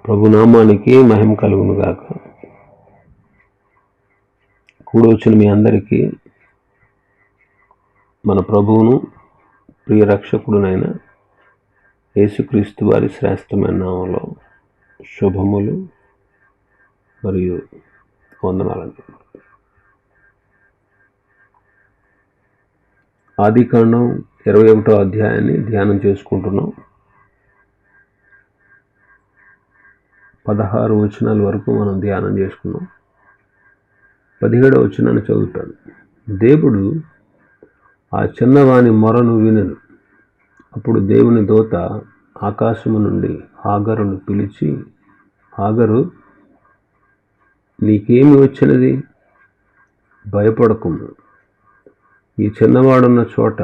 ప్రభునామానికి మహిమ కలుగును గాక. కూడి వచ్చిన మీ అందరికీ మన ప్రభువును ప్రియ రక్షకుడునైన యేసుక్రీస్తు వారి శ్రేష్టమైన నామంలో శుభములు మరియు వందనాలండి. ఆదికాండం 21వ అధ్యాయాన్ని ధ్యానం చేసుకుంటున్నాం. 16 వచనాల వరకు మనం ధ్యానం చేసుకున్నాం. 17వ వచనాన్ని చదువుతాను. దేవుడు ఆ చిన్నవాని మొరను వినెను. అప్పుడు దేవుని దూత ఆకాశము నుండి హాగరును పిలిచి, హాగరు, నీకేమి వచ్చినది? భయపడకుము. ఈ చిన్నవాడున్న చోట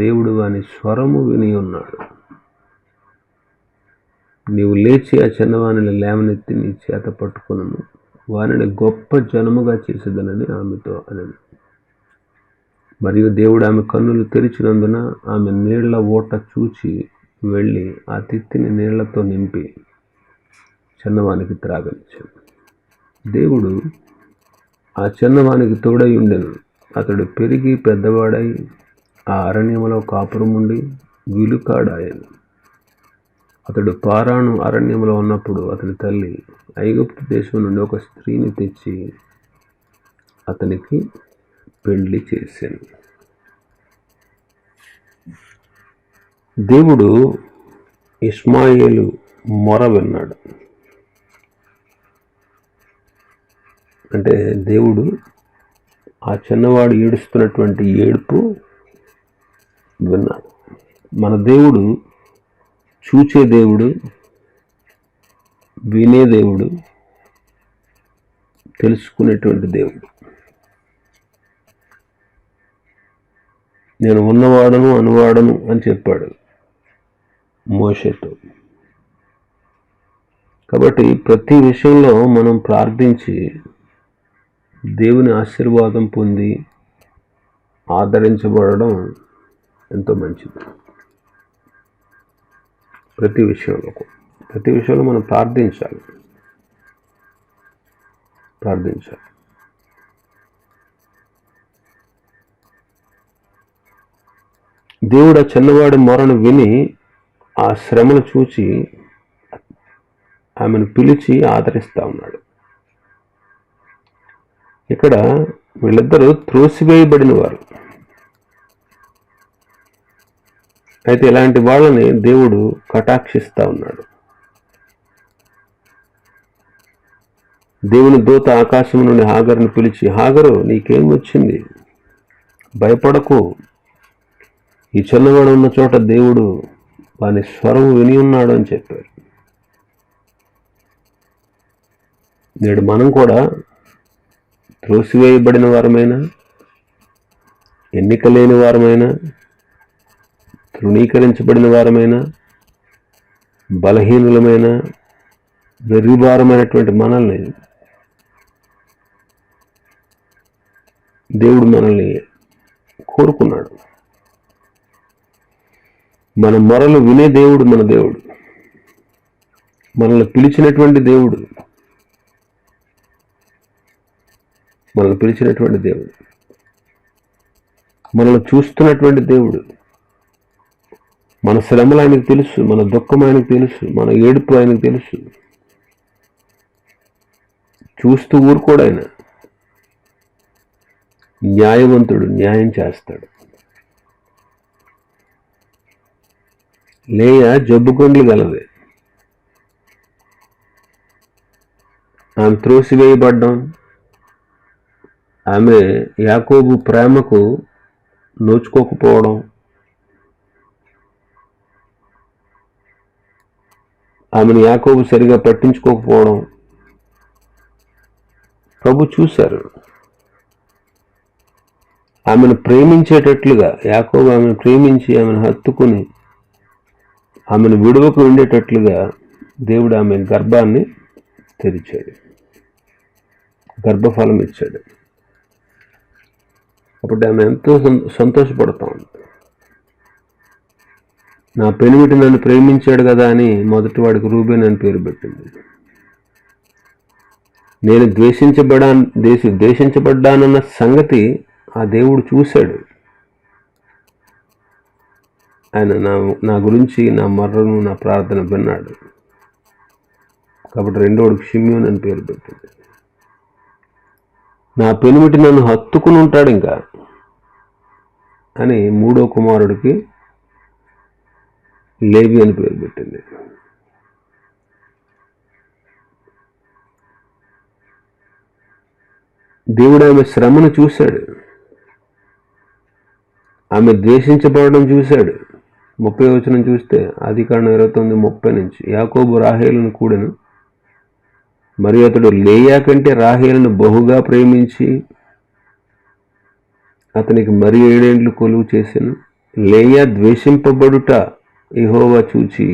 దేవుడు వాని స్వరము విని ఉన్నాడు. నీవు లేచి ఆ చిన్నవాణిని లేవనెత్తి నీ చేత పట్టుకును, వారిని గొప్ప జనముగా చేసేదనని ఆమెతో అనను. మరియు దేవుడు ఆమె కన్నులు తెరిచినందున ఆమె నీళ్ల ఊట చూచి వెళ్ళి ఆ తిత్తిని నీళ్లతో నింపి చిన్నవానికి త్రాగనిచ్చాడు. దేవుడు ఆ చిన్నవానికి తోడై ఉండెను. అతడు పెరిగి పెద్దవాడై ఆ అరణ్యములో కాపురముండి విలుకాడాయను. అతడు పారాను అరణ్యములో ఉన్నప్పుడు అతని తల్లి ఐగుప్తు దేశం నుండి ఒక స్త్రీని తెచ్చి అతనికి పెళ్లి చేశాను. దేవుడు ఇష్మాయేలు మొర విన్నాడు. అంటే దేవుడు ఆ చిన్నవాడు ఏడుస్తున్నటువంటి ఏడుపు విన్నాడు. మన దేవుడు చూచే దేవుడు, వినే దేవుడు, తెలుసుకునేటువంటి దేవుడు. నేను ఉన్నవాడను అనువాడను అని చెప్పాడు మోషేతో. కాబట్టి ప్రతి విషయంలో మనం ప్రార్థించి దేవుని ఆశీర్వాదం పొంది ఆదరించబడడం ఎంతో మంచిది. ప్రతి విషయంలో మనం ప్రార్థించాలి. దేవుడు ఆ చిన్నవాడి మొరను విని ఆ శ్రమను చూచి ఆమెను పిలిచి ఆదరిస్తా ఉన్నాడు. ఇక్కడ వీళ్ళిద్దరూ త్రోసివేయబడిన వారు. అయితే ఇలాంటి వాళ్ళని దేవుడు కటాక్షిస్తా ఉన్నాడు. దేవుని దూత ఆకాశం నుండి హాగరును పిలిచి, హాగరు, నీకేం వచ్చింది? భయపడకు. ఈ చిన్నవాడు ఉన్న చోట దేవుడు వాని స్వరం విని ఉన్నాడు అని చెప్పారు. నేడు మనం కూడా త్రోసివేయబడిన వారమైనా, ఎన్నిక లేని వారమైనా, తృణీకరించబడిన వారమైనా, బలహీనులమైన, వెర్రిభారమైనటువంటి మనల్ని దేవుడు మనల్ని కోరుకున్నాడు. మన మొరలు వినే దేవుడు మన దేవుడు. మనల్ని పిలిచినటువంటి దేవుడు. మనల్ని చూస్తున్నటువంటి దేవుడు. మన శ్రమలు ఆయనకు తెలుసు, మన దుఃఖం ఆయనకు తెలుసు, మన ఏడుపు ఆయనకు తెలుసు. చూస్తూ ఊరుకోడు ఆయన. న్యాయవంతుడు, న్యాయం చేస్తాడు. లేయ జబ్బుకొండ్లు గలది. ఆమె త్రోసివేయబడ్డం, ఆమె యాకోబు ప్రేమకు నోచుకోకపోవడం, ఆమెను యాకోబు సరిగా పట్టించుకోకపోవడం ప్రభు చూశారు. ఆమెను ప్రేమించేటట్లుగా యాకోబు ఆమెను ప్రేమించి ఆమెను హత్తుకుని ఆమెను విడువకు ఉండేటట్లుగా దేవుడు ఆమె గర్భాన్ని తెరిచాడు, గర్భఫలం ఇచ్చాడు. అప్పుడు ఆమె ఎంతో సంతోషపడతా ఉంది. నా పెనిమిటి నన్ను ప్రేమించాడు కదా అని మొదటి వాడికి రూబేన్ అని పేరు పెట్టింది. నేను ద్వేషించబడ్డానన్న సంగతి ఆ దేవుడు చూశాడు. ఆయన నా గురించి, నా మర్రను, నా ప్రార్థన విన్నాడు. కాబట్టి రెండోడికి షిమ్యోన్ అని పేరు పెట్టింది. నా పెనిమిటి నన్ను హత్తుకుని ఉంటాడు ఇంకా అని మూడో కుమారుడికి లేవి అని పేరు పెట్టింది. దేవుడు ఆమె శ్రమను చూశాడు, ఆమె ద్వేషించబడడం చూశాడు. 30వ వచనం చూస్తే ఆదికాండం 29:30 నుంచి, యాకోబు రాహేలును కూడెను, మరి అతడు లేయా కంటే రాహేలును బహుగా ప్రేమించి అతనికి మరి 7 ఏండ్లు కొలువు చేసెను. లేయా ద్వేషింపబడుట యెహోవా చూచి,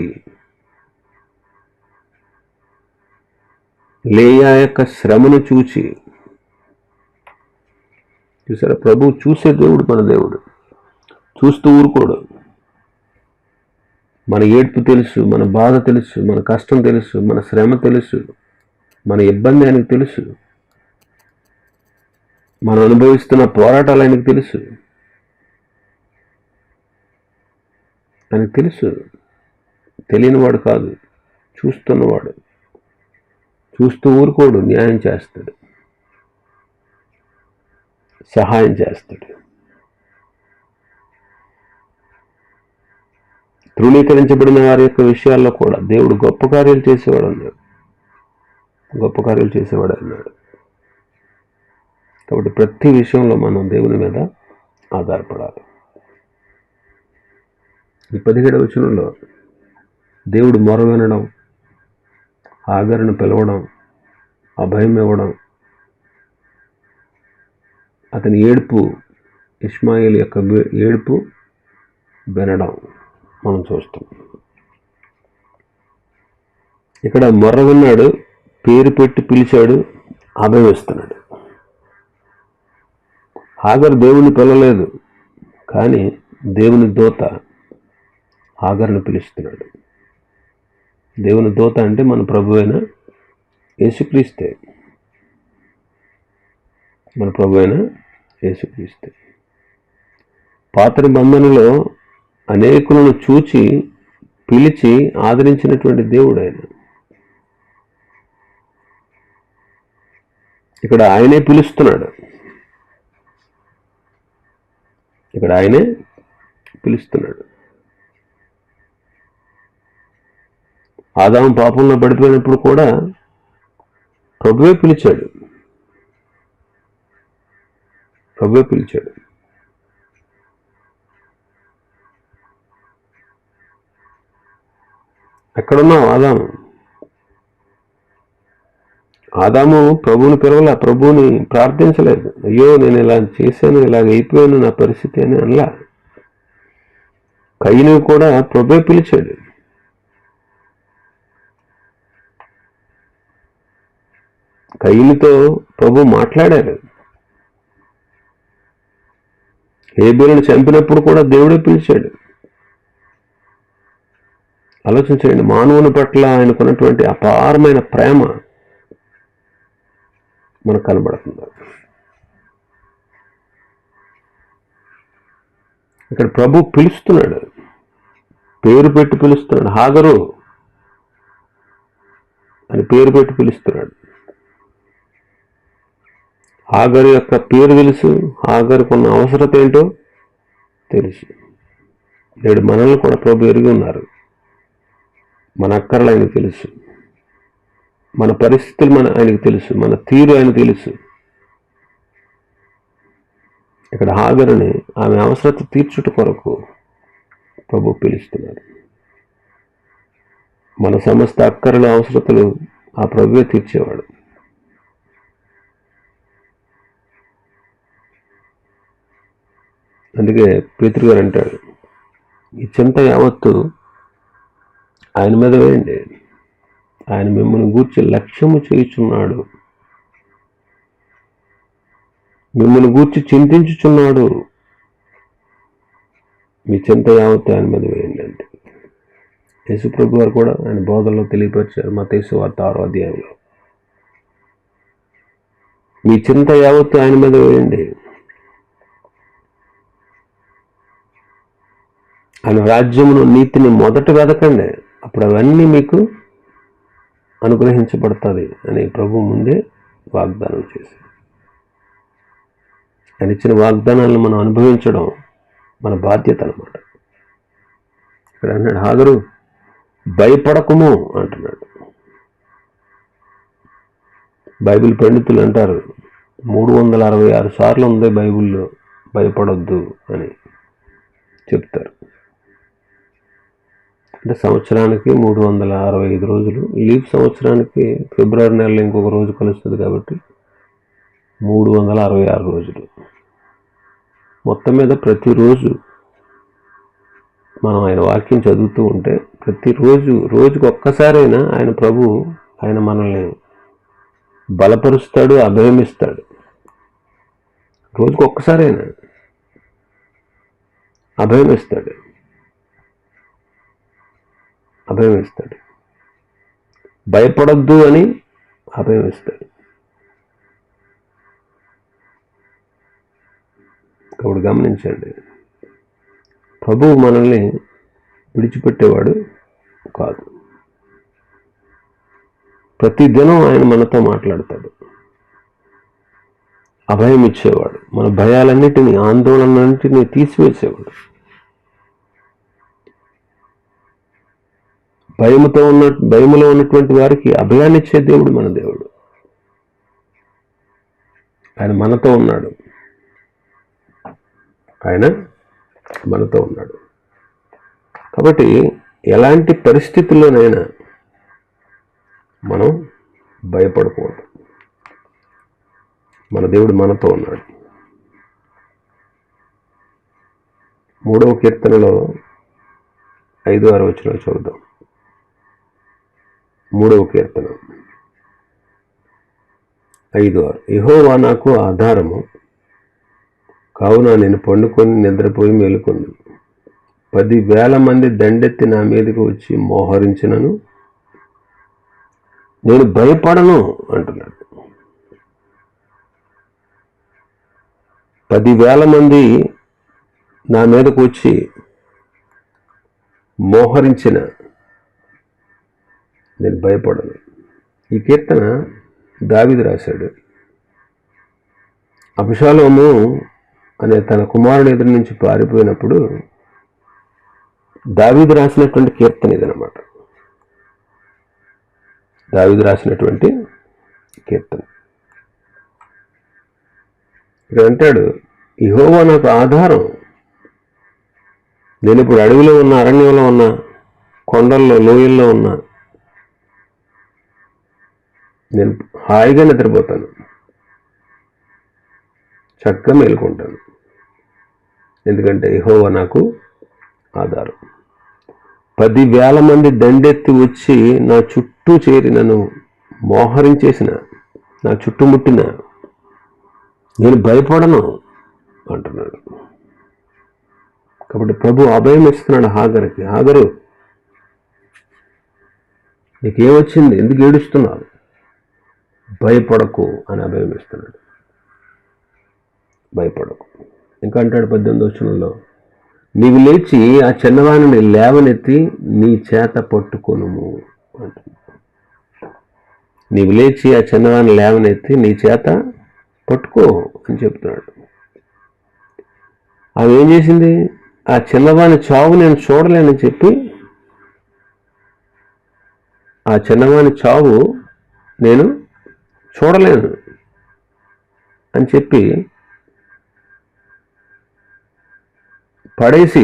లేయా యొక్క శ్రమను చూచి. చూసారా, ప్రభువు చూసే దేవుడు మన దేవుడు. చూస్తూ ఊరుకోడు. మన ఏడ్పు తెలుసు, మన బాధ తెలుసు, మన కష్టం తెలుసు, మన శ్రమ తెలుసు, మన ఇబ్బంది ఆయనకు తెలుసు, మనం అనుభవిస్తున్న పోరాటాలు ఆయనకు తెలుసు. ఆయనకు తెలుసు. తెలియనివాడు కాదు, చూస్తున్నవాడు. చూస్తూ ఊరుకోడు, న్యాయం చేస్తాడు, సహాయం చేస్తాడు. తృణీకరించబడిన వారి యొక్క విషయాల్లో కూడా దేవుడు గొప్ప కార్యాలు చేసేవాడు అన్నాడు. గొప్ప కార్యాలు చేసేవాడు అన్నాడు. కాబట్టి ప్రతి విషయంలో మనం దేవుని మీద ఆధారపడాలి. ఈ 17వ వచనంలో దేవుడు మొర వినడం, హాగరును పిలవడం, అభయం ఇవ్వడం, అతని ఏడుపు, ఇష్మాయేలు యొక్క ఏడుపు వినడం మనం చూస్తాం. ఇక్కడ మొర్ర విన్నాడు, పేరు పెట్టి పిలిచాడు, అభయం ఇస్తున్నాడు. హాగరు దేవుని పిలవలేదు, కానీ దేవుని దూత హాగరును పిలుస్తున్నాడు. దేవుని దూత అంటే మన ప్రభువైన యేసుక్రీస్తే. మన ప్రభువైన యేసుక్రీస్తే. పాత నిబంధనలో అనేకులను చూచి పిలిచి ఆదరించినటువంటి దేవుడు ఆయన. ఇక్కడ ఆయనే పిలుస్తున్నాడు. ఇక్కడ ఆయనే పిలుస్తున్నాడు. ఆదాము పాపంలో పడిపోయినప్పుడు కూడా ప్రభువే పిలిచాడు. ప్రభువే పిలిచాడు. ఎక్కడున్నావు ఆదాము? ఆదాము ప్రభువుని పిలవలా, ప్రభువుని ప్రార్థించలేదు. అయ్యో నేను ఇలా చేశాను, ఇలాగ అయిపోయాను నా పరిస్థితి అని అనలా. కయ్యను కూడా ప్రభువే పిలిచాడు. కయ్యనుతో ప్రభు మాట్లాడారు. హేబేలును చంపినప్పుడు కూడా దేవుడే పిలిచాడు. ఆలోచించండి, మానవుని పట్ల ఆయనకున్నటువంటి అపారమైన ప్రేమ మనకు కనబడుతుంది. ఇక్కడ ప్రభు పిలుస్తున్నాడు, పేరు పెట్టి పిలుస్తున్నాడు. హాగరు అని పేరు పెట్టి పిలుస్తున్నాడు. హాగరు యొక్క పేరు తెలుసు, హాగరుకు ఉన్న అవసరత ఏంటో తెలుసు. నేడు మనల్ని కూడా ప్రభు ఎరిగి ఉన్నారు. మన అక్కర్లు ఆయనకు తెలుసు, మన పరిస్థితులు ఆయనకు తెలుసు, మన తీరు ఆయనకు తెలుసు. ఇక్కడ హాగరుని ఆమె అవసరత తీర్చుట కొరకు ప్రభు పిలుస్తున్నారు. మన సమస్త అక్కర్ల అవసరతలు ఆ ప్రభువే తీర్చేవాడు. అందుకే పేతురు గారు అంటాడు, ఈ చింత యావత్తు ఆయన మీద వేయండి, ఆయన మిమ్మల్ని గూర్చి లక్ష్యము చేయుచున్నాడు, మిమ్మల్ని గూర్చి చింతించుచున్నాడు. మీ చింత యావత్తు ఆయన మీద వేయండి అంటే యేసుప్రభు వారు కూడా ఆయన బోధనలో తెలియపరిచారు. మత్తయి సువార్త 6వ అధ్యాయంలో మీ చింత యావత్తు ఆయన మీద వేయండి, ఆయన రాజ్యమును నీతిని మొదట వెదకండి, అప్పుడు అవన్నీ మీకు అనుగ్రహించబడుతుంది అని ప్రభు ముందే వాగ్దానం చేశారు. ఆయన ఇచ్చిన వాగ్దానాలను మనం అనుభవించడం మన బాధ్యత అన్నమాట. ఇక్కడ అన్నాడు హాగరు భయపడకుము అంటున్నాడు. బైబిల్ పండితులు అంటారు 366 సార్లు ఉంది బైబిల్లో భయపడొద్దు అని చెప్తారు. అంటే సంవత్సరానికి 365 రోజులు, లీప్ సంవత్సరానికి ఫిబ్రవరి నెలలో ఇంకొక రోజు కలుస్తుంది కాబట్టి 366 రోజులు. మొత్తం మీద ప్రతిరోజు మనం ఆయన వాక్యం చదువుతూ ఉంటే ప్రతిరోజు రోజుకు ఒక్కసారైనా ఆయన ప్రభు ఆయన మనల్ని బలపరుస్తాడు, అభయమిస్తాడు. రోజుకు ఒక్కసారైనా అభయమిస్తాడు. భయపడొద్దు అని అభయమిస్తాడు. కాబట్టి గమనించండి, ప్రభువు మనల్ని విడిచిపెట్టేవాడు కాదు. ప్రతిదినం ఆయన మనతో మాట్లాడతాడు, అభయం ఇచ్చేవాడు, మన భయాలన్నిటినీ ఆందోళనన్నింటినీ తీసివేసేవాడు. భయములో ఉన్నటువంటి వారికి అభయాన్ని ఇచ్చే దేవుడు మన దేవుడు. ఆయన మనతో ఉన్నాడు. కాబట్టి ఎలాంటి పరిస్థితుల్లోనైనా మనం భయపడకూడదు. మన దేవుడు మనతో ఉన్నాడు. 3వ కీర్తనలో 5-6 వచనాలు చదువుదాం. 3వ కీర్తన 5-6. యెహోవా నాకు ఆధారము, కావున నేను పండుకొని నిద్రపోయి మేలుకొందును. 10,000 మంది దండెత్తి నా మీదకి వచ్చి మోహరించినను నేను భయపడను అంటున్నాడు. 10,000 మంది నా మీదకు వచ్చి మోహరించిన నేను భయపడను. ఈ కీర్తన దావీదు రాశాడు. అబ్షాలోము అనే తన కుమారుడు ఎదురు నుంచి పారిపోయినప్పుడు దావీదు రాసినటువంటి కీర్తన ఇదనమాట. దావీదు రాసినటువంటి కీర్తన. ఇక్కడ అంటాడు, యెహోవా నాకు ఆధారం. నేను ఇప్పుడు అడవిలో ఉన్నా, అరణ్యంలో ఉన్నా, కొండల్లో, లోయల్లో ఉన్నా, నేను హాయిగా నిద్రపోతాను, చక్కగా మేలుకుంటాను. ఎందుకంటే యెహోవా నాకు ఆధారం. 10,000 మంది దండెత్తి వచ్చి నా చుట్టూ చేరి నన్ను మోహరించేసిన, నా చుట్టుముట్టిన, నేను భయపడను అంటున్నాడు. కాబట్టి ప్రభు అభయం ఇస్తున్నాడు హాగరుకి. హాగరు, నీకేమొచ్చింది? ఎందుకు ఏడుస్తున్నావు? భయపడకు అని అభయం ఇస్తున్నాడు. భయపడకు. ఇంకా అంటాడు 18వ వచనంలో, నీవు లేచి ఆ చిన్నవాణిని లేవనెత్తి నీ చేత పట్టుకొనుము అంటున్నాడు. నీవు లేచి ఆ చిన్నవాణిని లేవనెత్తి నీ చేత పట్టుకో అని చెప్తున్నాడు. ఆమె ఏం చేసింది? ఆ చిన్నవాణి చావు నేను చూడలేనని చెప్పి, ఆ చిన్నవాణి చావు నేను చూడలేను అని చెప్పి పడేసి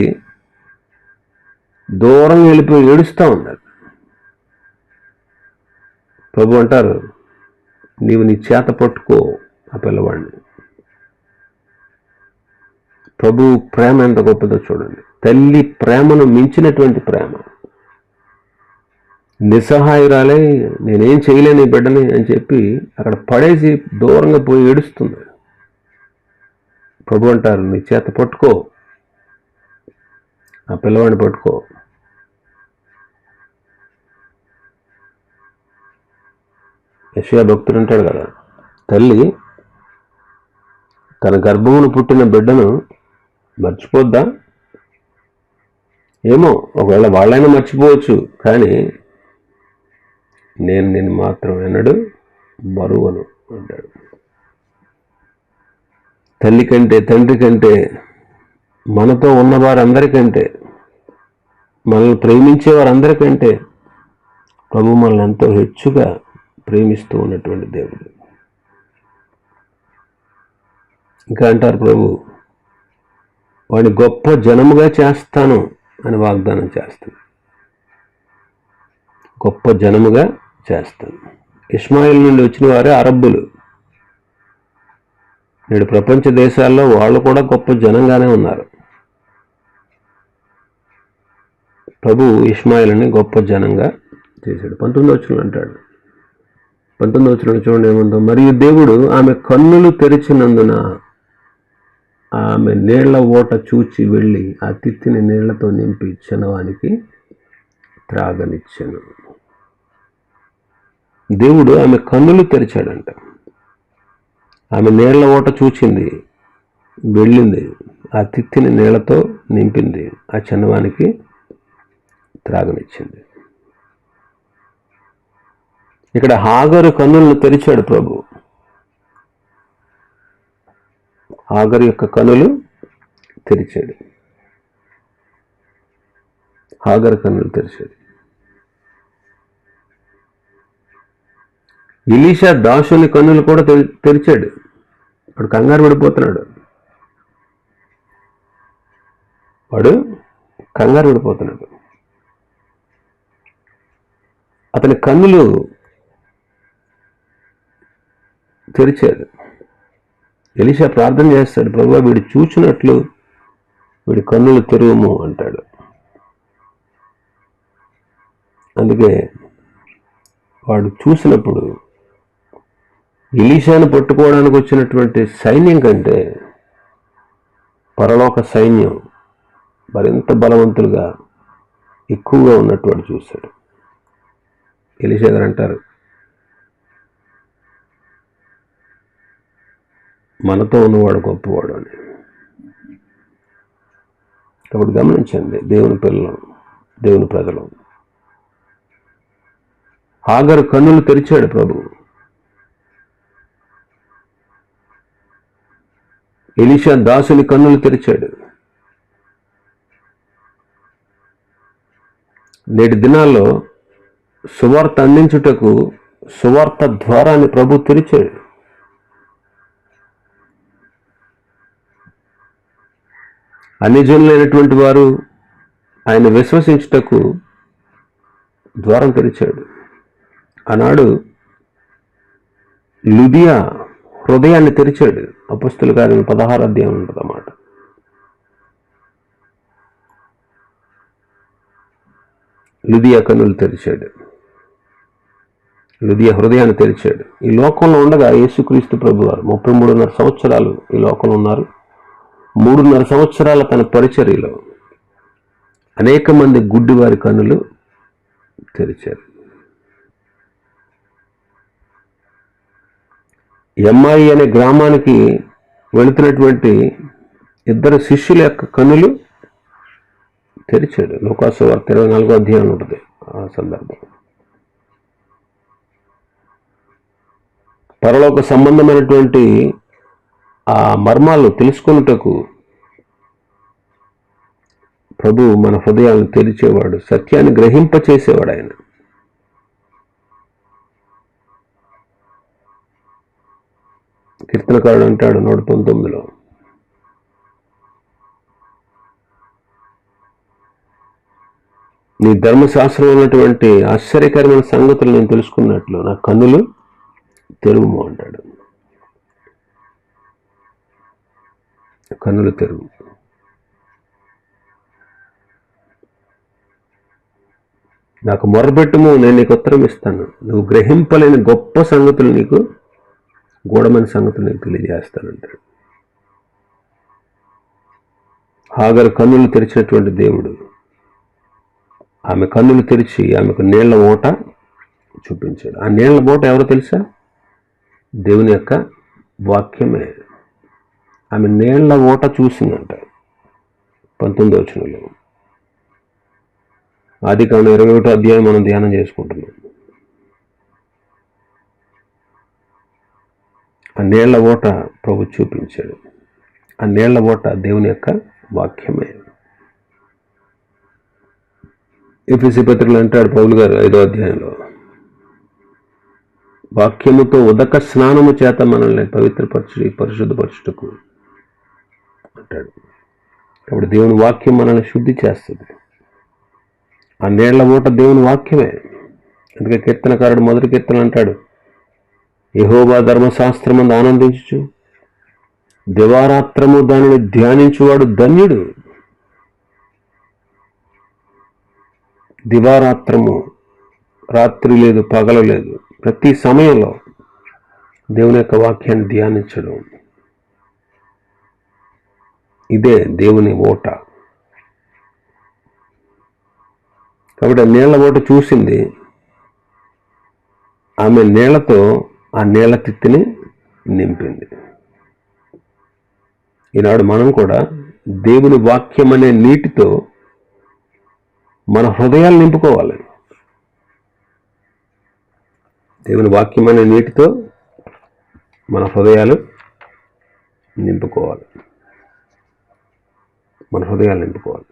దూరం వెళ్ళిపోయి ఏడుస్తూ ఉన్నాడు. ప్రభు అంటారు, నీవు నీ చేత పట్టుకో ఆ పిల్లవాడిని. ప్రభు ప్రేమ ఎంత గొప్పదో చూడండి. తల్లి ప్రేమను మించినటువంటి ప్రేమ. నిస్సహాయురాలే, నేనేం చేయలేని బిడ్డని అని చెప్పి అక్కడ పడేసి దూరంగా పోయి ఏడుస్తుంది. ప్రభు అంటారు, నీ చేత పట్టుకో, ఆ పిల్లవాడిని పట్టుకో. యెషయా భక్తుడు అంటాడు కదా, తల్లి తన గర్భమును పుట్టిన బిడ్డను మర్చిపోద్దా? ఏమో, ఒకవేళ వాళ్ళైనా మర్చిపోవచ్చు, కానీ నేను నిన్ను మాత్రం ఎన్నడు మరువను అంటాడు. తల్లి కంటే, తండ్రి కంటే, మనతో ఉన్నవారందరికంటే, మనల్ని ప్రేమించే వారందరికంటే ప్రభు మనల్ని ఎంతో హెచ్చుగా ప్రేమిస్తూ ఉన్నటువంటి దేవుడు. ఇంకా అంటారు ప్రభు, వాడిని గొప్ప జనముగా చేస్తాను అని వాగ్దానం చేస్తాను. గొప్ప జనముగా చేస్తాను. ఇష్మాయిల్ నుండి వచ్చిన వారే అరబ్బులు. నేడు ప్రపంచ దేశాల్లో వాళ్ళు కూడా గొప్ప జనంగానే ఉన్నారు. ప్రభు ఇష్మాయిల్ని గొప్ప జనంగా చేశాడు. 19వ వచనం అంటాడు, 19వ వచనం చూడండి ఏముందో, మరియు దేవుడు ఆమె కన్నులు తెరిచినందున ఆమె నీళ్ల ఓట చూచి వెళ్ళి ఆ తిత్తిని నీళ్లతో నింపి చిన్నవానికి త్రాగనిచ్చెను. దేవుడు ఆమె కన్నులు తెరిచాడంట. ఆమె నీళ్ల ఓట చూచింది, వెళ్ళింది, ఆ తిత్తిని నీళ్లతో నింపింది, ఆ చిన్నవానికి త్రాగనిచ్చింది. ఇక్కడ హాగరు కన్నులను తెరిచాడు ప్రభు. హాగరు యొక్క కన్నులు తెరిచాడు. హాగరు కన్నులు తెరిచాడు. ఎలీషా దాసుని కన్నులు కూడా తెరిచాడు. వాడు కంగారు పడిపోతున్నాడు. అతని కన్నులు తెరిచాడు. ఎలీషా ప్రార్థన చేస్తాడు, ప్రభువా వీడు చూచినట్లు వీడి కన్నులు తెరువుము అంటాడు. అందుకే వాడు చూసినప్పుడు ఎలీషాను పట్టుకోవడానికి వచ్చినటువంటి సైన్యం కంటే పరలోక సైన్యం మరింత బలవంతులుగా ఎక్కువగా ఉన్నట్టు వాడు చూశాడు. ఎలీషా గారు అంటారు, మనతో ఉన్నవాడు గొప్పవాడు అని. కాబట్టి గమనించండి, దేవుని పిల్లలు, దేవుని ప్రజలు, హాగరు కన్నులు తెరిచాడు ప్రభు. ఎలీషా దాసుని కన్నులు తెరిచాడు. నేటి దినాల్లో సువార్త అందించుటకు సువార్త ద్వారాన్ని ప్రభు తెరిచాడు. అన్ని జనులైనటువంటి వారు ఆయన విశ్వసించుటకు ద్వారం తెరిచాడు. ఆనాడు లుదియా హృదయాన్ని తెరిచాడు. అపొస్తలుల కార్యం 16వ అధ్యాయం ఉంటుంది అన్నమాట. లుదియా కన్నులు తెరిచాడు. లుదియా హృదయాన్ని తెరిచాడు. ఈ లోకంలో ఉండగా యేసుక్రీస్తు ప్రభు వారు 33.5 సంవత్సరాలు ఈ లోకంలో ఉన్నారు. 3.5 సంవత్సరాల తన పరిచర్యలో అనేక మంది గుడ్డివారి కన్నులు తెరిచారు. ఎమ్మాయి అనే గ్రామానికి వెళుతున్నటువంటి 2 శిష్యుల యొక్క కన్నులు తెరిచాడు. లూకాసు వార్త 24వ అధ్యాయం ఉంటుంది ఆ సందర్భం. పరలోక సంబంధమైనటువంటి ఆ మర్మాలను తెలుసుకున్నటకు ప్రభు మన హృదయాలను తెరిచేవాడు, సత్యాన్ని గ్రహింపచేసేవాడు ఆయన. కీర్తనకారుడు అంటాడు 119లో, నీ ధర్మశాస్త్రం ఉన్నటువంటి ఆశ్చర్యకరమైన సంగతులు నేను తెలుసుకున్నట్లు నా కన్నులు తెరువుము అంటాడు. కన్నులు తెరువు. నాకు మొరపెట్టుము, నేను నీకు ఉత్తరం ఇస్తాను. నువ్వు గ్రహింపలేని గొప్ప సంగతులు నీకు, గూఢమైన సంగతులు నీకు తెలియజేస్తానంటాడు. హాగరు కన్నులు తెరిచినటువంటి దేవుడు ఆమె కన్నులు తెరిచి ఆమెకు నీళ్ల ఓట చూపించాడు. ఆ నీళ్ల బోట ఎవరో తెలుసా? దేవుని యొక్క వాక్యమే. ఆమె నీళ్ల ఓట చూసిందంట 19వ వచనంలో. ఆదికాండం 21వ అధ్యాయం మనం ధ్యానం చేసుకుంటున్నాం. ఆ నీళ్ల ఓట ప్రభు చూపించాడు. ఆ నీళ్ల ఓట దేవుని యొక్క వాక్యమే. ఎఫెసీ పత్రికలో అంటాడు పౌలు గారు 5వ అధ్యాయంలో, వాక్యముతో ఉదక స్నానము చేత మనల్ని పవిత్రపరచు పరిశుద్ధపరచుటకు అంటాడు. కాబట్టి దేవుని వాక్యం మనల్ని శుద్ధి చేస్తుంది. ఆ నీళ్ల ఊట దేవుని వాక్యమే. అందుకే కీర్తనకారుడు మొదటి కీర్తన అంటాడు, యెహోవా ధర్మశాస్త్రమందు ఆనందించుచు దివారాత్రము దానిని ధ్యానించువాడు ధన్యుడు. దివారాత్రము, రాత్రి లేదు పగలు లేదు, ప్రతి సమయంలో దేవుని యొక్క వాక్యాన్ని ధ్యానించడం, ఇదే దేవుని ఓట. కాబట్టి ఆ నీళ్ల ఓట చూసింది. ఆమె నీళ్లతో ఆ నీళ్ల తిత్తిని నింపింది. ఈనాడు మనం కూడా దేవుని వాక్యం అనే నీటితో మన హృదయాలు నింపుకోవాలి. దేవుని వాక్యం అనే నీటితో మన హృదయాలు నింపుకోవాలి. మన హృదయాలు నింపుకోవాలి.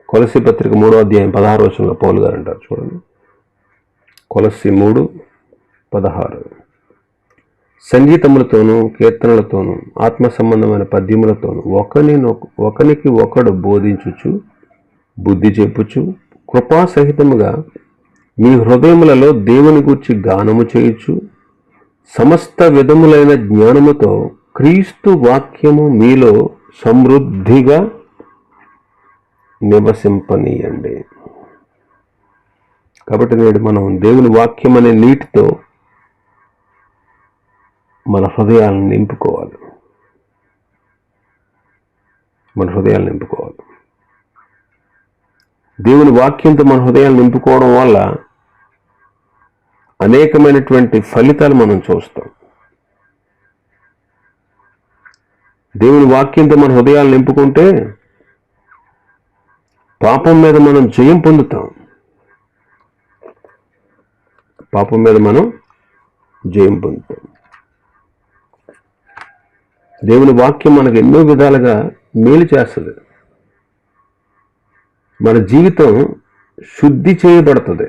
కొలస్సీ పత్రిక 3వ అధ్యాయం 16వ వచనంలో పౌలు గారు అంటారు, చూడండి, కొలస్సీ 3:16, సంగీతములతోనూ కీర్తనలతోనూ ఆత్మ సంబంధమైన పద్యములతోనూ ఒకనికి ఒకడు బోధించుచు బుద్ధి చెప్పుచు కృపాసహితముగా మీ హృదయములలో దేవుని గూర్చి గానము చేయుచు సమస్త విధములైన జ్ఞానముతో క్రీస్తు వాక్యము మీలో సమృద్ధిగా నివసింపనీయండి. కాబట్టి నేడు మనం దేవుని వాక్యం అనే నీటితో మన హృదయాలను నింపుకోవాలి. మన హృదయాలు నింపుకోవాలి. దేవుని వాక్యంతో మన హృదయాలు నింపుకోవడం వల్ల అనేకమైనటువంటి ఫలితాలు మనం చూస్తాం. దేవుని వాక్యంతో మన హృదయాలు నింపుకుంటే పాపం మీద మనం జయం పొందుతాం. పాపం మీద మనం జయం పొందుతాం. దేవుని వాక్యం మనకు ఎన్నో విధాలుగా మేలు చేస్తుంది. మన జీవితం శుద్ధి చేయబడుతుంది.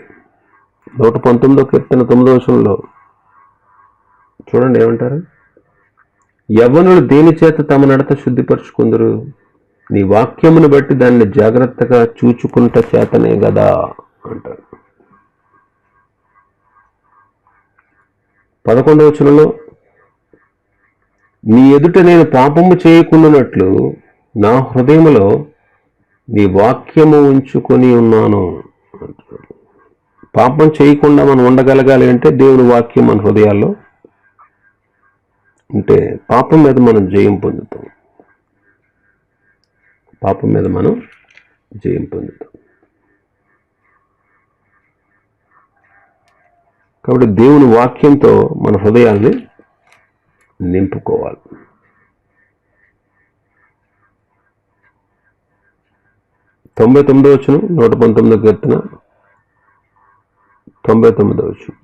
119వ కీర్తన 9వ వచనంలో చూడండి ఏమంటారు, యవ్వనులు దేని చేత తమ నడత శుద్ధిపరచుకుందరు, నీ వాక్యమును బట్టి దాన్ని జాగ్రత్తగా చూచుకుంట చేతనే గదా అంటారు. 11వ వచనంలో, నీ ఎదుట నేను పాపము చేయకుండానట్లు నా హృదయములో నీ వాక్యము ఉంచుకొని ఉన్నాను అంటారు. పాపం చేయకుండా మనం ఉండగలగాలి అంటే దేవుని వాక్యం మన హృదయాల్లో ఉంటే పాపం మీద మనం జయం పొందుతాం. పాపం మీద మనం జయం పొందుతాం. కాబట్టి దేవుని వాక్యంతో మన హృదయాల్ని నింపుకోవాలి. తొంభై 99వ వచనం 119వ కీర్తన 99వ వచనం,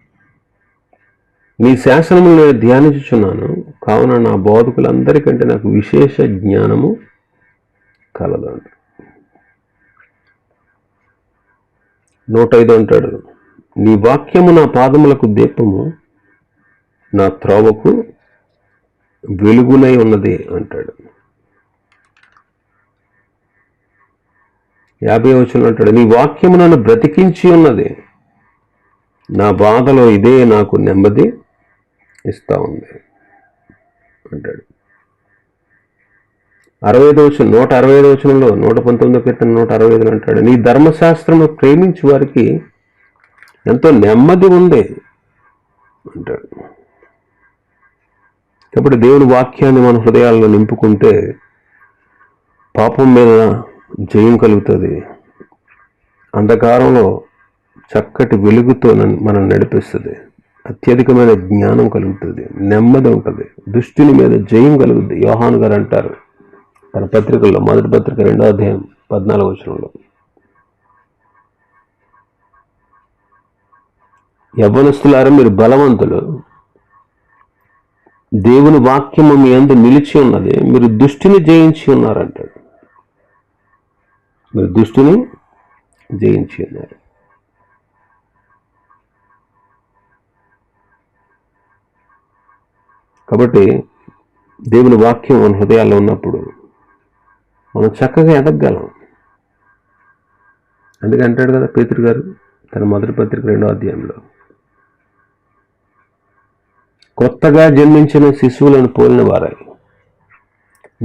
నీ శాసనములు నేను ధ్యానించుచున్నాను, కావున నా బోధకులందరికంటే నాకు విశేష జ్ఞానము కలదు. 105 అంటాడు, నీ వాక్యము నా పాదములకు దీపము, నా త్రోవకు వెలుగునై ఉన్నది అంటాడు. 50వ వచనం అంటాడు, నీ వాక్యము నన్ను బ్రతికించి ఉన్నది, నా బాధలో ఇదే నాకు నెమ్మది ఇస్తా ఉంది అంటాడు. 65వ వచనం 165వ వచనంలో 119వ కీర్తన 165లో అంటాడు, నీ ధర్మశాస్త్రము ప్రేమించు వారికి ఎంతో నెమ్మది ఉంది అంటాడు. కాబట్టి దేవుని వాక్యాన్ని మన హృదయాల్లో నింపుకుంటే పాపం మీద జయం కలుగుతుంది. అంధకారంలో చక్కటి వెలుగుతో మనం నడిపిస్తుంది. అత్యధికమైన జ్ఞానం కలుగుతుంది, నెమ్మది ఉంటుంది, దుష్టుని మీద జయం కలుగుతుంది. యోహాను గారు అంటారు తన పత్రికల్లో, మొదటి పత్రిక 2వ అధ్యాయం 14వ వచనంలో, యవ్వనస్తులారా మీరు బలవంతులు, దేవుని వాక్యము మీ యందు నిలిచి ఉన్నది, మీరు దుష్టిని జయించి ఉన్నారంటాడు. మీరు దుష్టిని జయించి ఉన్నారు. కాబట్టి దేవుని వాక్యం మన హృదయాల్లో ఉన్నప్పుడు మనం చక్కగా ఎదగలం. అందుకే అంటాడు కదా పేతురు గారు తన మొదటి పత్రిక 2వ అధ్యాయంలో, కొత్తగా జన్మించిన శిశువులను పోలిన వారై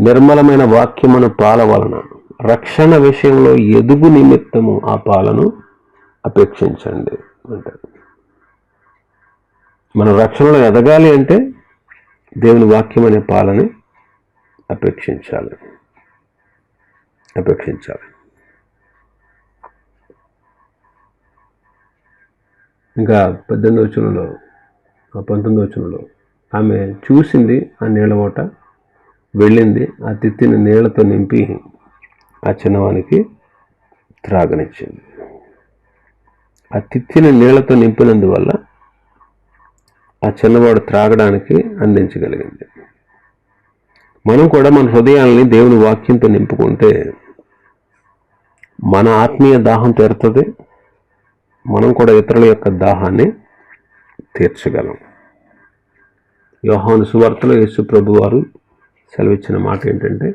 నిర్మలమైన వాక్యమును పాల వలన రక్షణ విషయంలో ఎదుగు నిమిత్తము ఆ పాలను అపేక్షించండి అంటారు. మన రక్షణలో ఎదగాలి అంటే దేవుని వాక్యం అనే పాలని అపేక్షించాలి. ఇంకా 18వ వచనంలో 19వ వచనంలో ఆమె చూసింది ఆ నీళ్ళ ఓట, వెళ్ళింది, ఆ తిత్తిని నీళ్లతో నింపి ఆ చిన్నవానికి త్రాగనిచ్చింది. ఆ తిత్తిని నీళ్లతో నింపినందువల్ల ఆ చిన్నవాడు త్రాగడానికి అందించగలిగింది. మనం కూడా మన హృదయాల్ని దేవుని వాక్యంతో నింపుకుంటే మన ఆత్మీయ దాహం తీరుతుంది, మనం కూడా ఇతరుల యొక్క దాహాన్ని తీర్చగలం. యోహాను సువార్తలో యేసు ప్రభు వారు సెలవిచ్చిన మాట ఏంటంటే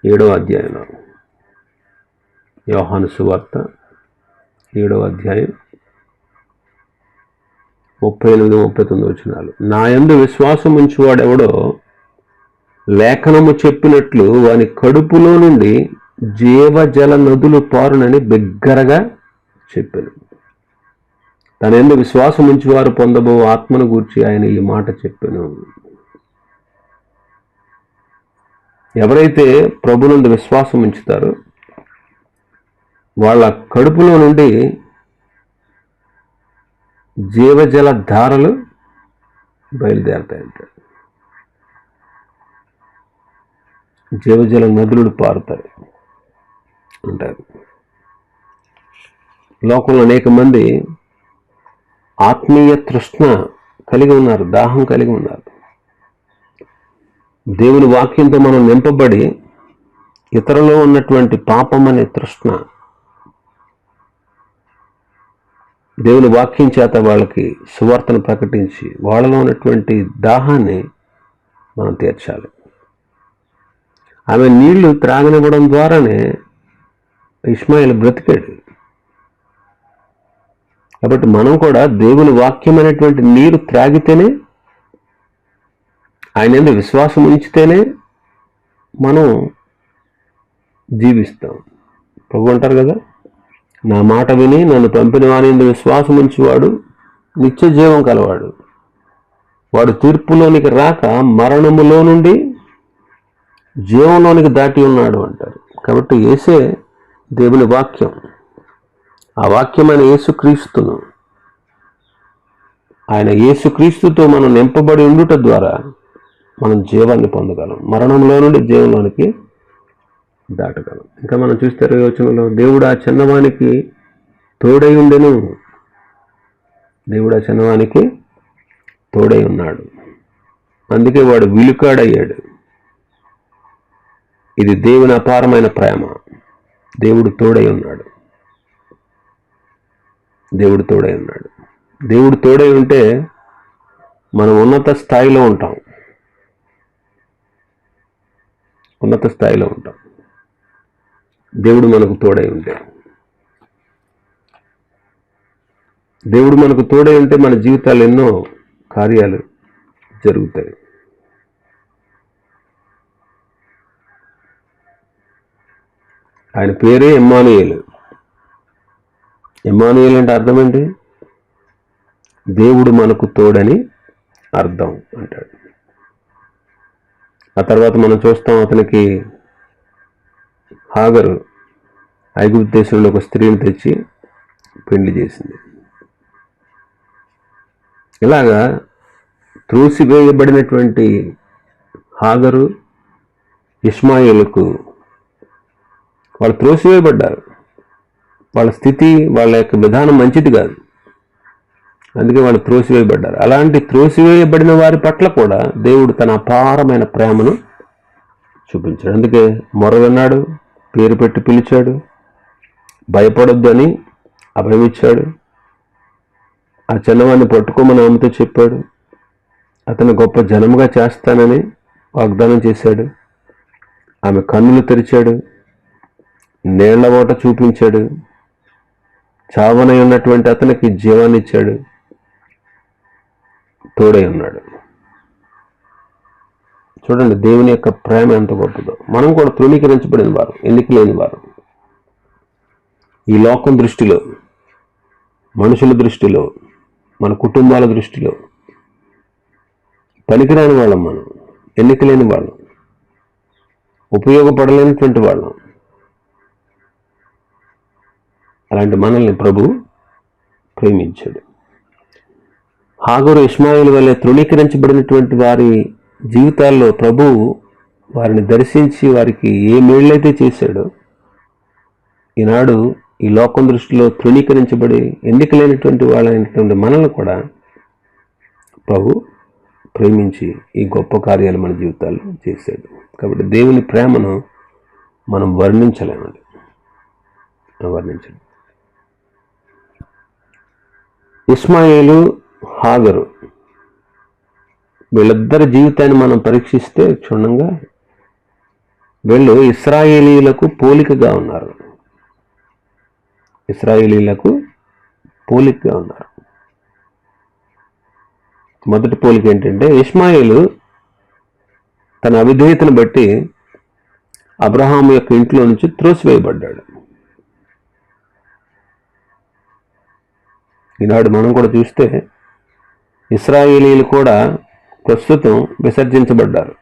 7వ అధ్యాయంలో, యోహాను సువార్త 7వ అధ్యాయం 38-39 వచనాలు, నా యందు విశ్వాసం ఉంచువాడెవడో లేఖనము చెప్పినట్లు వాని కడుపులో నుండి జీవజల నదులు పారునని బిగ్గరగా చెప్పాను. తన యందు విశ్వాసం ఉంచువారు పొందబో ఆత్మను గూర్చి ఆయన ఈ మాట చెప్పాను. ఎవరైతే ప్రభునందు విశ్వాసం ఉంచుతారో వాళ్ళ కడుపులో నుండి జీవజల ధారలు బయలుదేరతాయంట. జీవజల నదులు పారుతాయి అంటారు. లోకంలో అనేక మంది ఆత్మీయ తృష్ణ కలిగి ఉన్నారు, దాహం కలిగి ఉన్నారు. దేవుని వాక్యంతో మనం నింపబడి ఇతరులో ఉన్నటువంటి పాపం అనే తృష్ణ దేవుని వాక్యం చేత వాళ్ళకి సువార్తను ప్రకటించి వాళ్ళలో ఉన్నటువంటి దాహాన్ని మనం తీర్చాలి. ఆమె నీళ్లు త్రాగనివ్వడం ద్వారానే ఇష్మాయేలు బ్రతికాడు. కాబట్టి మనం కూడా దేవుని వాక్యం అనేటువంటి నీరు త్రాగితేనే, ఆయన యందు విశ్వాసం ఉంచితేనే మనం జీవిస్తాం. ప్రభు అంటారు కదా, నా మాట విని నన్ను పంపిన వాని యందు విశ్వాసం ఉంచేవాడు నిత్య జీవం కలవాడు, వాడు తీర్పులోనికి రాక మరణములో నుండి జీవంలోనికి దాటి ఉన్నాడు అంటారు. కాబట్టి యేసే దేవుని వాక్యం. ఆ వాక్యమైన యేసుక్రీస్తును, ఆయన యేసుక్రీస్తుతో మనం నింపబడి ఉండుట ద్వారా మనం జీవాన్ని పొందగలం, మరణంలో నుండి జీవంలోనికి దాటగలం. ఇంకా మనం చూస్తే 20వ వచనంలో, దేవుడు ఆ చిన్నవానికి తోడై ఉండెను. దేవుడు ఆ చిన్నవానికి తోడై ఉన్నాడు, అందుకే వాడు విలుకాడయ్యాడు. ఇది దేవుని అపారమైన ప్రేమ. దేవుడు తోడై ఉన్నాడు. దేవుడు తోడై ఉన్నాడు. దేవుడు తోడై ఉంటే మనం ఉన్నత స్థాయిలో ఉంటాం. ఉన్నత స్థాయిలో ఉంటాం దేవుడు మనకు తోడై ఉంటే. దేవుడు మనకు తోడై ఉంటే మన జీవితాలు ఎన్నో కార్యాలు జరుగుతాయి. ఆయన పేరే ఇమ్మానుయేలు. ఇమ్మానుయేలు అంటే అర్థం ఏంటి? దేవుడు మనకు తోడని అర్థం అంటాడు. ఆ తర్వాత మనం చూస్తాం, అతనికి హాగరు ఐగుప్తు దేశంలో ఒక స్త్రీని తెచ్చి పెళ్లి చేసింది. ఇలాగా త్రోసివేయబడినటువంటి హాగరు, ఇష్మాయేలుకు వాళ్ళు త్రోసివేయబడ్డారు. వాళ్ళ స్థితి, వాళ్ళ యొక్క విధానం మంచిది కాదు, అందుకే వాళ్ళు త్రోసివేయబడ్డారు. అలాంటి త్రోసివేయబడిన వారి పట్ల కూడా దేవుడు తన అపారమైన ప్రేమను చూపించాడు. అందుకే మొర విన్నాడు, పేరు పెట్టి పిలిచాడు, భయపడొద్దు అని అభయమిచ్చాడు. ఆ చిన్నవాడిని పట్టుకోమని ఆమెతో చెప్పాడు. అతను గొప్ప జనముగా చేస్తానని వాగ్దానం చేశాడు. ఆమె కన్నులు తెరిచాడు, నీళ్ల ఓట చూపించాడు, చావనై ఉన్నటువంటి అతనికి జీవాన్ని ఇచ్చాడు, తోడై ఉన్నాడు. చూడండి దేవుని యొక్క ప్రేమ ఎంత గొప్పదో. మనం కూడా తృణీకరించబడిన వారు, ఎన్నిక లేని వారు. ఈ లోకం దృష్టిలో, మనుషుల దృష్టిలో, మన కుటుంబాల దృష్టిలో పనికిరాని వాళ్ళం, మనం ఎన్నిక లేని వాళ్ళం, ఉపయోగపడలేనటువంటి వాళ్ళం. అలాంటి మనల్ని ప్రభు ప్రేమించాడు. హాగరు, ఇష్మాయేలు వలె తృణీకరించబడినటువంటి వారి జీవితాల్లో ప్రభు వారిని దర్శించి వారికి ఏ మేళ్ళైతే చేశాడో, ఈనాడు ఈ లోకం దృష్టిలో తృణీకరించబడి ఎన్నిక లేనటువంటి వాళ్ళైనటువంటి మనల్ని కూడా ప్రభు ప్రేమించి ఈ గొప్ప కార్యాలు మన జీవితాల్లో చేశాడు. కాబట్టి దేవుని ప్రేమను మనం వర్ణించలేమండి, వర్ణించలేం. ఇష్మాయేలు, హాగరు వీళ్ళిద్దరి జీవితాన్ని మనం పరీక్షిస్తే క్షుణ్ణంగా వీళ్ళు ఇశ్రాయేలీయులకు పోలికగా ఉన్నారు. ఇశ్రాయేలీయులకు పోలికగా ఉన్నారు. మొదటి పోలిక ఏంటంటే, ఇష్మాయేలు తన అవిధేయతను బట్టి అబ్రహాము యొక్క ఇంట్లో నుంచి త్రోసివేయబడ్డాడు. ఈనాడు మనం కూడా చూస్తే ఇశ్రాయేలీయులు కూడా ప్రస్తుతం విసర్జించబడ్డారు.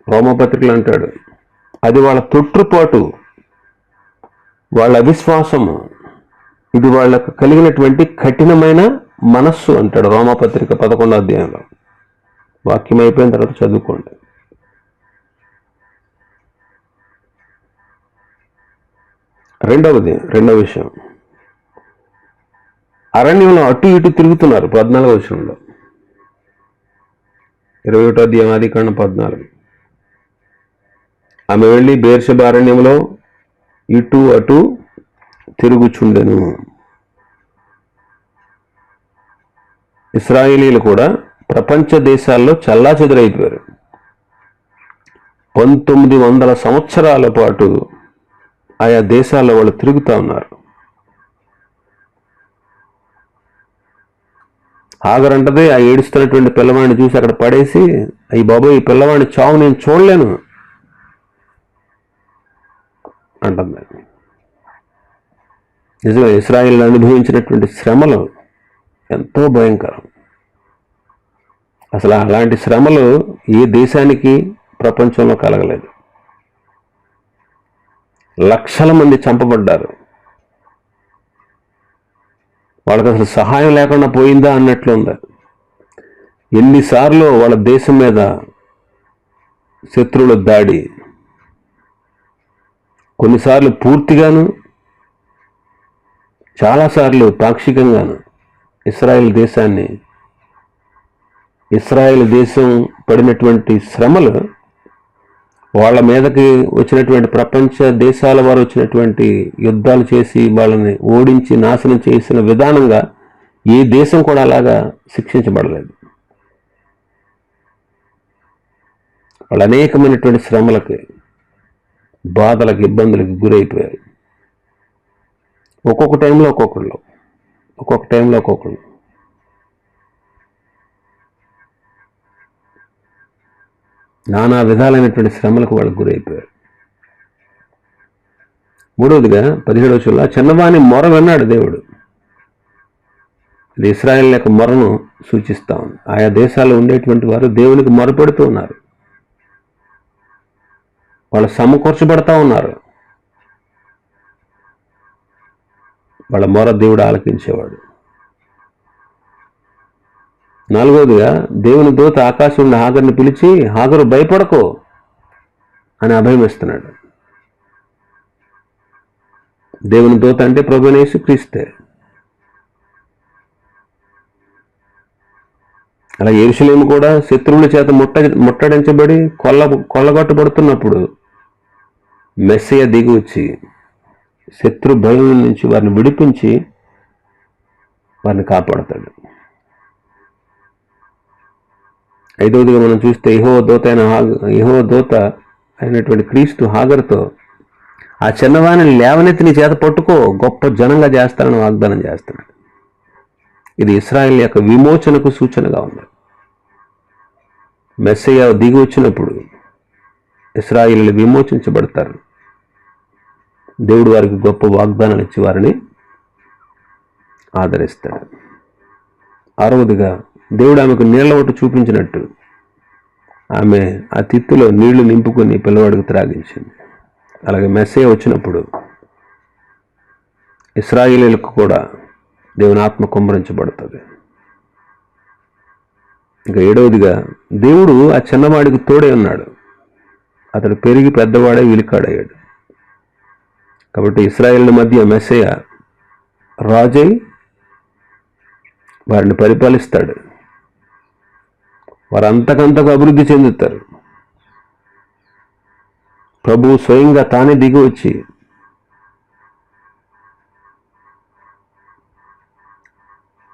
రోమపత్రికలు అంటాడు, అది వాళ్ళ తొట్టుపాటు, వాళ్ళ అవిశ్వాసము, ఇది వాళ్ళకు కలిగినటువంటి కఠినమైన మనస్సు అంటాడు రోమపత్రిక 11వ అధ్యాయంలో. వాక్యం అయిపోయిన తర్వాత చదువుకోండి. రెండవ విషయం, అరణ్యంలో అటు ఇటు తిరుగుతున్నారు. 14వ వచనంలో, 21వ అధ్యాయం ఆదికాండం 14. ఆమె వెళ్ళి బెయేర్షెబా అరణ్యంలో ఇటు అటు తిరుగుచుండెను. ఇశ్రాయేలీలు కూడా ప్రపంచ దేశాల్లో చల్లాచెదురైపోయారు. 1900 సంవత్సరాల పాటు ఆయా దేశాల్లో వాళ్ళు తిరుగుతూ ఉన్నారు. హాగరంటది ఆ ఏడుస్తున్నటువంటి పిల్లవాడిని చూసి అక్కడ పడేసి, అయ్యి బాబోయ్, ఈ పిల్లవాడిని చావు నేను చూడలేను అంటుంది. నిజమే, ఇశ్రాయేలు అనుభవించినటువంటి శ్రమలు ఎంతో భయంకరం. అసలు అలాంటి శ్రమలు ఏ దేశానికి ప్రపంచంలో కలగలేదు. లక్షల మంది చంపబడ్డారు. వాళ్ళకి అసలు సహాయం లేకుండా పోయిందా అన్నట్లు ఉంది. ఎన్నిసార్లు వాళ్ళ దేశం మీద శత్రువుల దాడి, కొన్నిసార్లు పూర్తిగాను, చాలాసార్లు పాక్షికంగాను ఇశ్రాయేల్ దేశం పడినటువంటి శ్రమలు, వాళ్ళ మీదకి వచ్చినటువంటి ప్రపంచ దేశాల వారు వచ్చినటువంటి యుద్ధాలు చేసి వాళ్ళని ఓడించి నాశనం చేసిన విధానంగా ఏ దేశం కూడా అలాగా శిక్షించబడలేదు. వాళ్ళు అనేకమైనటువంటి శ్రమలకి, బాధలకు, ఇబ్బందులకు గురైపోయారు. ఒక్కొక్క టైంలో ఒక్కొక్కళ్ళు. నానా విధాలైనటువంటి శ్రమలకు వాళ్ళకు గురైపోయారు. మూడవదిగా 17వ వచనంలో, చిన్నవాని మొర విన్నాడు దేవుడు. ఇది ఇశ్రాయేల్ యొక్క మొరను సూచిస్తా ఉంది. ఆయా దేశాల్లో ఉండేటువంటి వారు దేవునికి మొరపెడుతూ ఉన్నారు. వాళ్ళు సమకూర్చబడతా ఉన్నారు. వాళ్ళ మొర దేవుడు ఆలకించేవాడు. నాలుగవదిగా దేవుని దూత ఆకాశం నుండి హాగరుని పిలిచి, హాగరు భయపడకో అని అభయం ఇస్తున్నాడు. దేవుని దూత అంటే ప్రభువైన యేసుక్రీస్తే. అలా యెరూషలేము కూడా శత్రువుల చేత ముట్టడించబడి కొల్లగొట్టబడుతున్నప్పుడు మెస్సయ్య దిగి వచ్చి శత్రు భయం నుంచి వారిని విడిపించి వారిని కాపాడతాడు. ఐదవదిగా మనం చూస్తే యెహోవా దూత అయినటువంటి క్రీస్తు హాగరుతో, ఆ చిన్నవాణిని లేవనెత్తి నీ చేత పట్టుకో, గొప్ప జనంగా చేస్తానని వాగ్దానం చేస్తున్నాడు. ఇది ఇశ్రాయేల్ యొక్క విమోచనకు సూచనగా ఉంది. మెస్సయ్య దిగి వచ్చినప్పుడు ఇశ్రాయేలు విమోచించబడతారు. దేవుడు వారికి గొప్ప వాగ్దానాలు ఇచ్చి వారిని ఆదరిస్తాడు. ఆరవదిగా దేవుడు ఆమెకు నీళ్ల ఒట్టు చూపించినట్టు ఆమె ఆ తిత్తులో నీళ్లు నింపుకొని పిల్లవాడికి త్రాగించింది. అలాగే మెస్సయ్య వచ్చినప్పుడు ఇశ్రాయేలీయులకు కూడా దేవుని ఆత్మ కుమ్మరించబడుతుంది. ఇంకా ఏడవదిగా దేవుడు ఆ చిన్నవాడికి తోడే ఉన్నాడు. అతడు పెరిగి పెద్దవాడే విలికాడయ్యాడు. కాబట్టి ఇశ్రాయేలు మధ్య మెస్సయ్య రాజై వారిని పరిపాలిస్తాడు. వారు అంతకంతకు అభివృద్ధి చెందుతారు. ప్రభువు స్వయంగా తానే దిగి వచ్చి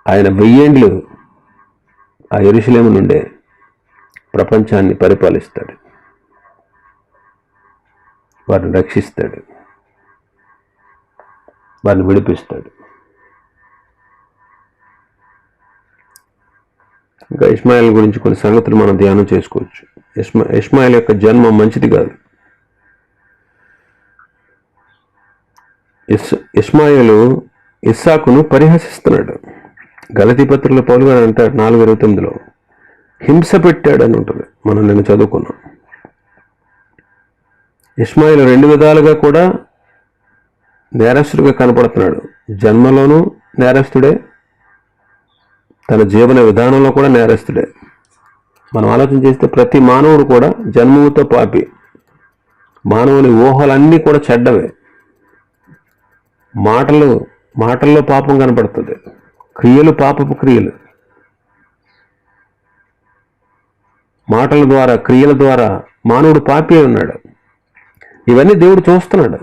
ఆయన 1000 ఏండ్లు ఆ యెరూషలేము నుండే ప్రపంచాన్ని పరిపాలిస్తాడు. వారిని రక్షిస్తాడు, వారిని విడిపిస్తాడు. ఇంకా ఇష్మాయేల్ గురించి కొన్ని సంగతులు మనం ధ్యానం చేసుకోవచ్చు. ఇష్మాయేల్ యొక్క జన్మ మంచిది కాదు. ఇష్మాయేలు ఇస్సాకును పరిహసిస్తున్నాడు. గలతీ పత్రికలో పౌలు గారు అంటాడు 4:29 హింస పెట్టాడని ఉంటుంది. మనం నేను చదువుకున్నాం. ఇష్మాయేలు 2 విధాలుగా కూడా నేరస్తుడిగా కనపడుతున్నాడు. జన్మలోనూ నేరస్తుడే, తన జీవన విధానంలో కూడా నేరస్తుడే. మనం ఆలోచన చేస్తే ప్రతి మానవుడు కూడా జన్మతో పాపి. మానవుని ఊహలన్నీ కూడా చెడ్డవే. మాటల్లో పాపం కనపడుతుంది, క్రియలు పాపపు క్రియలు. మాటల ద్వారా, క్రియల ద్వారా మానవుడు పాపి ఉన్నాడు. ఇవన్నీ దేవుడు చూస్తున్నాడు.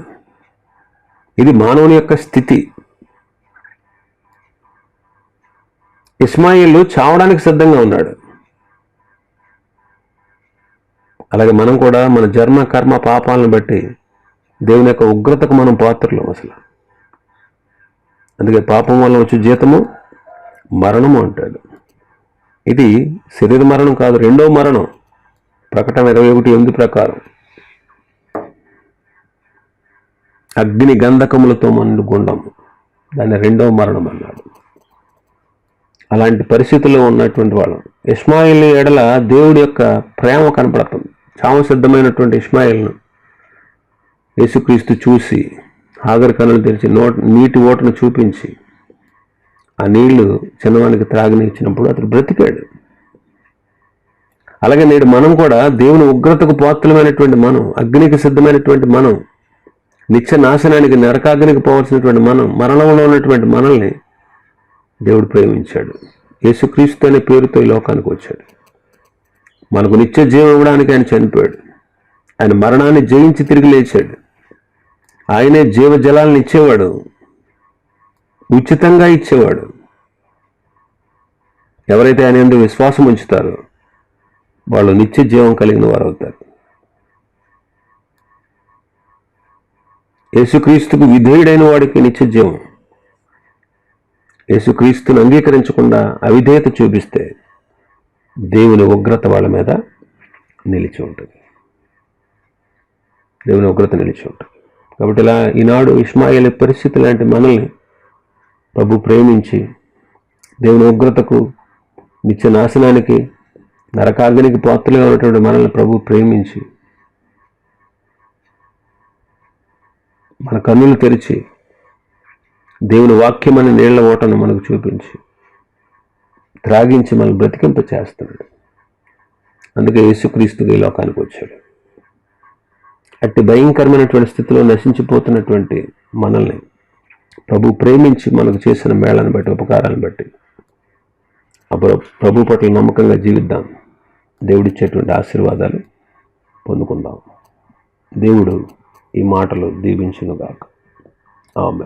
ఇది మానవుని యొక్క స్థితి. ఇష్మాయేలు చావడానికి సిద్ధంగా ఉన్నాడు. అలాగే మనం కూడా మన జన్మ కర్మ పాపాలను బట్టి దేవుని యొక్క ఉగ్రతకు మనం పాత్రలం అసలు. అందుకే పాపం వల్ల వచ్చే జీతము మరణము అంటాడు. ఇది శరీర మరణం కాదు, రెండో మరణం. ప్రకటన 21:8 ప్రకారం అగ్ని గంధకములతో మండు గుండము, దాన్ని రెండవ మరణం అన్నాడు. అలాంటి పరిస్థితుల్లో ఉన్నటువంటి వాళ్ళు ఇష్మాయేలు ఎడల దేవుడి యొక్క ప్రేమ కనపడుతుంది. చావ సిద్ధమైనటువంటి ఇష్మాయేల్ను యేసుక్రీస్తు చూసి హాగరు కన్నులు తెరిచి నీటి ఓటను చూపించి ఆ నీళ్లు చిన్నవానికి త్రాగనిచ్చినప్పుడు అతడు బ్రతికాడు. అలాగే నేడు మనం కూడా దేవుని ఉగ్రతకు పాత్రమైనటువంటి మనం, అగ్నికి సిద్ధమైనటువంటి మనం, నిత్య నాశనానికి నరకాగ్నికి పోవాల్సినటువంటి మనం, మరణంలో ఉన్నటువంటి మనల్ని దేవుడు ప్రేమించాడు. యేసుక్రీస్తు అనే పేరుతో ఈ లోకానికి వచ్చాడు. మనకు నిత్య జీవం ఇవ్వడానికి ఆయన చనిపోయాడు. ఆయన మరణాన్ని జయించి తిరిగి లేచాడు. ఆయనే జీవజలాలను ఇచ్చేవాడు, ఉచితంగా ఇచ్చేవాడు. ఎవరైతే ఆయన యందు విశ్వాసం ఉంచుతారో వాళ్ళు నిత్య జీవం కలిగిన వారు అవుతారు. యేసుక్రీస్తుకు విధేయుడైన వాడికి నిత్య జీవం. యేసుక్రీస్తును అంగీకరించకుండా అవిధేయత చూపిస్తే దేవుని ఉగ్రత వాళ్ళ మీద నిలిచి ఉంటుంది. దేవుని ఉగ్రత నిలిచి ఉంటుంది. కాబట్టి ఇలా ఈనాడు ఇష్మాయేలు పరిస్థితి లాంటి మనల్ని ప్రభు ప్రేమించి దేవుని ఉగ్రతకు, నిత్య నాశనానికి, నరకాగ్నికి పాత్రలుగా ఉన్నటువంటి మనల్ని ప్రభు ప్రేమించి మన కన్నులు తెరిచి దేవుని వాక్యం అనే నీళ్ల ఓటను మనకు చూపించి త్రాగించి మనకు బ్రతికింప చేస్తున్నాడు. అందుకే యేసుక్రీస్తుగా ఈ లోకానికి వచ్చాడు. అట్టి భయంకరమైనటువంటి స్థితిలో నశించిపోతున్నటువంటి మనల్ని ప్రభు ప్రేమించి మనకు చేసిన మేళను బట్టి, ఉపకారాలను బట్టి ప్రభు పట్ల నమ్మకంగా జీవిద్దాం. దేవుడిచ్చేటువంటి ఆశీర్వాదాలు పొందుకుందాం. దేవుడు ఈ మాటలు దీవించునుగాక. ఆమేన్.